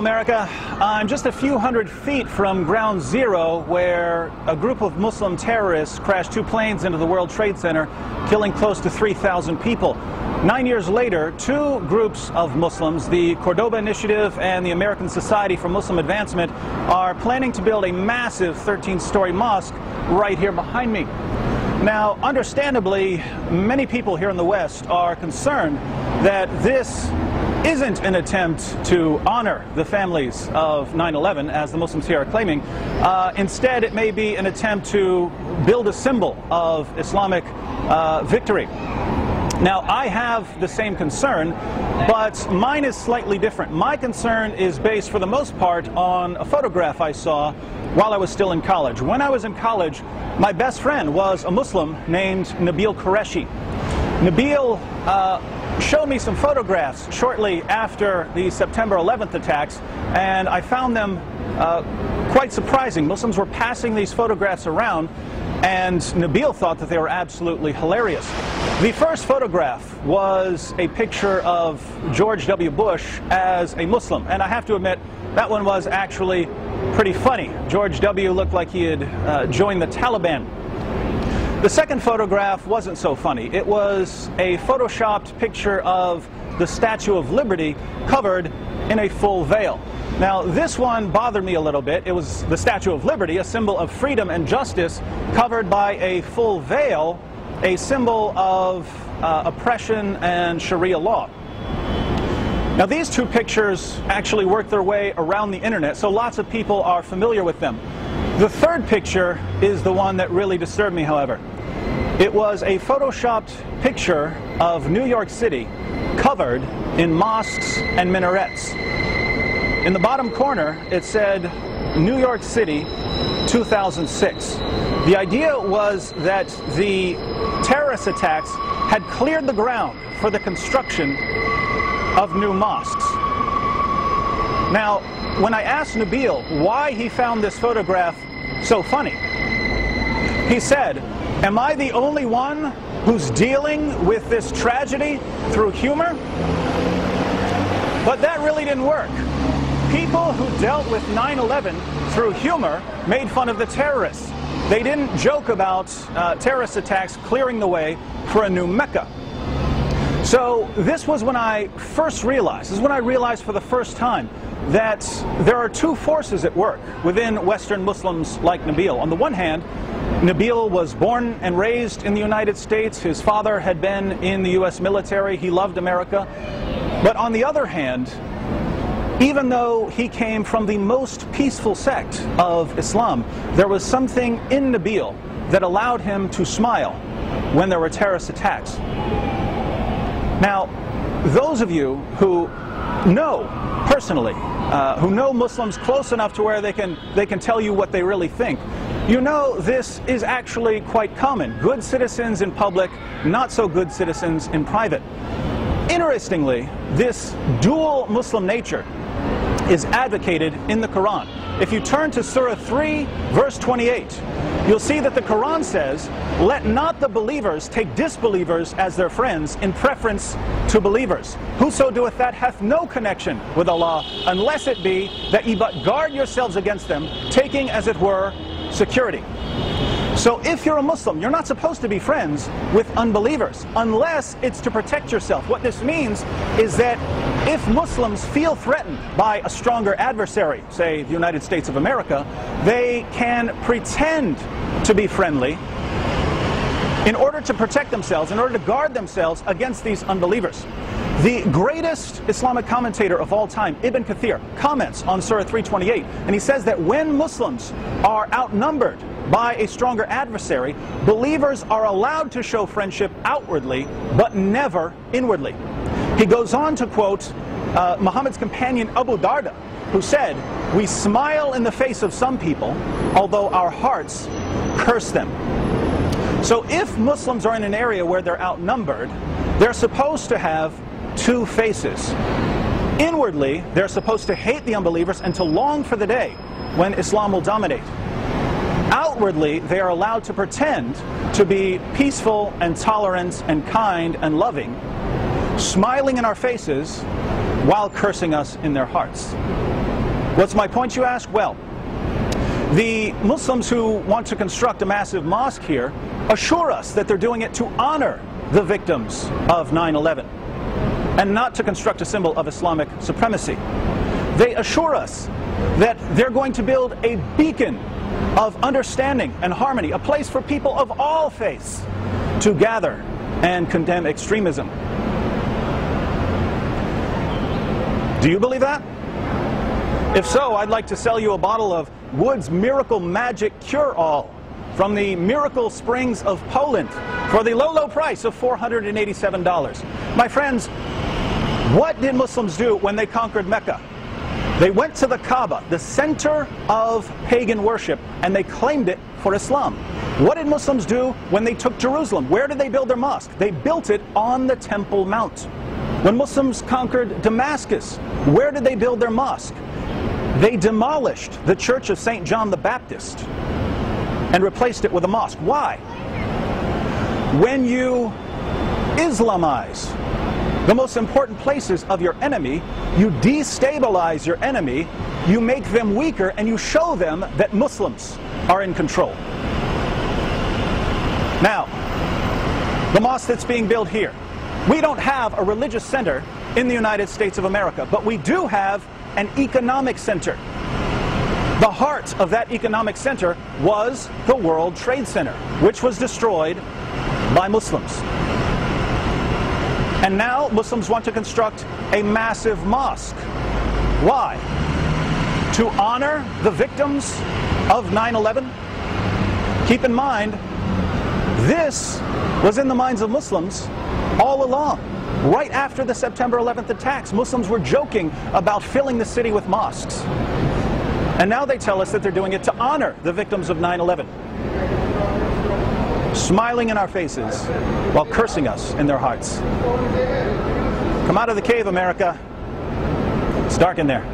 America. I'm just a few hundred feet from Ground Zero, where a group of Muslim terrorists crashed two planes into the World Trade Center, killing close to 3,000 people. 9 years later, two groups of Muslims, the Cordoba Initiative and the American Society for Muslim Advancement, are planning to build a massive 13-story mosque right here behind me. Now, understandably, many people here in the West are concerned that this isn't an attempt to honor the families of 9/11, as the Muslims here are claiming. Instead, it may be an attempt to build a symbol of Islamic victory. Now, I have the same concern, but mine is slightly different. My concern is based, for the most part, on a photograph I saw while I was still in college. When I was in college, my best friend was a Muslim named Nabil Qureshi. Nabil showed me some photographs shortly after the September 11th attacks, and I found them quite surprising. Muslims were passing these photographs around, and Nabil thought that they were absolutely hilarious. The first photograph was a picture of George W. Bush as a Muslim, and I have to admit, that one was actually pretty funny. George W. looked like he had joined the Taliban. The second photograph wasn't so funny. It was a photoshopped picture of the Statue of Liberty covered in a full veil. Now, this one bothered me a little bit. It was the Statue of Liberty, a symbol of freedom and justice, covered by a full veil, a symbol of oppression and Sharia law. Now, these two pictures actually worked their way around the internet, so lots of people are familiar with them. The third picture is the one that really disturbed me, however. It was a photoshopped picture of New York City covered in mosques and minarets. In the bottom corner, it said, New York City, 2006. The idea was that the terrorist attacks had cleared the ground for the construction of new mosques. Now, when I asked Nabil why he found this photograph so funny, he said, "Am I the only one who's dealing with this tragedy through humor?" But that really didn't work. People who dealt with 9/11 through humor made fun of the terrorists. They didn't joke about terrorist attacks clearing the way for a new Mecca. So this was when I first realized, this is when I realized for the first time, that there are two forces at work within Western Muslims like Nabil. On the one hand, Nabil was born and raised in the United States. His father had been in the U.S. military. He loved America. But on the other hand, even though he came from the most peaceful sect of Islam, there was something in Nabil that allowed him to smile when there were terrorist attacks. Now, those of you who know personally, who know Muslims close enough to where they can tell you what they really think, you know this is actually quite common. Good citizens in public, not so good citizens in private. Interestingly, this dual Muslim nature is advocated in the Quran. If you turn to Surah 3, verse 28, you'll see that the Quran says, "Let not the believers take disbelievers as their friends in preference to believers. Whoso doeth that hath no connection with Allah, unless it be that ye but guard yourselves against them, taking, as it were, security." So if you're a Muslim, you're not supposed to be friends with unbelievers, unless it's to protect yourself. What this means is that if Muslims feel threatened by a stronger adversary, say the United States of America, they can pretend to be friendly in order to protect themselves, in order to guard themselves against these unbelievers. The greatest Islamic commentator of all time, Ibn Kathir, comments on Surah 328, and he says that when Muslims are outnumbered by a stronger adversary, believers are allowed to show friendship outwardly, but never inwardly. He goes on to quote Muhammad's companion Abu Darda, who said, "We smile in the face of some people, although our hearts curse them." So if Muslims are in an area where they're outnumbered, they're supposed to have two faces. Inwardly, they're supposed to hate the unbelievers and to long for the day when Islam will dominate. Outwardly, they are allowed to pretend to be peaceful and tolerant and kind and loving, smiling in our faces while cursing us in their hearts. What's my point, you ask? Well, the Muslims who want to construct a massive mosque here assure us that they're doing it to honor the victims of 9/11 and not to construct a symbol of Islamic supremacy. They assure us that they're going to build a beacon of understanding and harmony, a place for people of all faiths to gather and condemn extremism. Do you believe that? If so, I'd like to sell you a bottle of Wood's Miracle Magic Cure-All from the Miracle Springs of Poland for the low, low price of $487. My friends, what did Muslims do when they conquered Mecca? They went to the Kaaba, the center of pagan worship, and they claimed it for Islam. What did Muslims do when they took Jerusalem? Where did they build their mosque? They built it on the Temple Mount. When Muslims conquered Damascus, where did they build their mosque? They demolished the Church of St. John the Baptist and replaced it with a mosque. Why? When you Islamize the most important places of your enemy, you destabilize your enemy, you make them weaker, and you show them that Muslims are in control. Now, the mosque that's being built here, we don't have a religious center in the United States of America, but we do have an economic center. The heart of that economic center was the World Trade Center, which was destroyed by Muslims. And now Muslims want to construct a massive mosque. Why? To honor the victims of 9/11? Keep in mind, this was in the minds of Muslims all along. Right after the September 11th attacks, Muslims were joking about filling the city with mosques. And now they tell us that they're doing it to honor the victims of 9/11. Smiling in our faces while cursing us in their hearts. Come out of the cave, America. It's dark in there.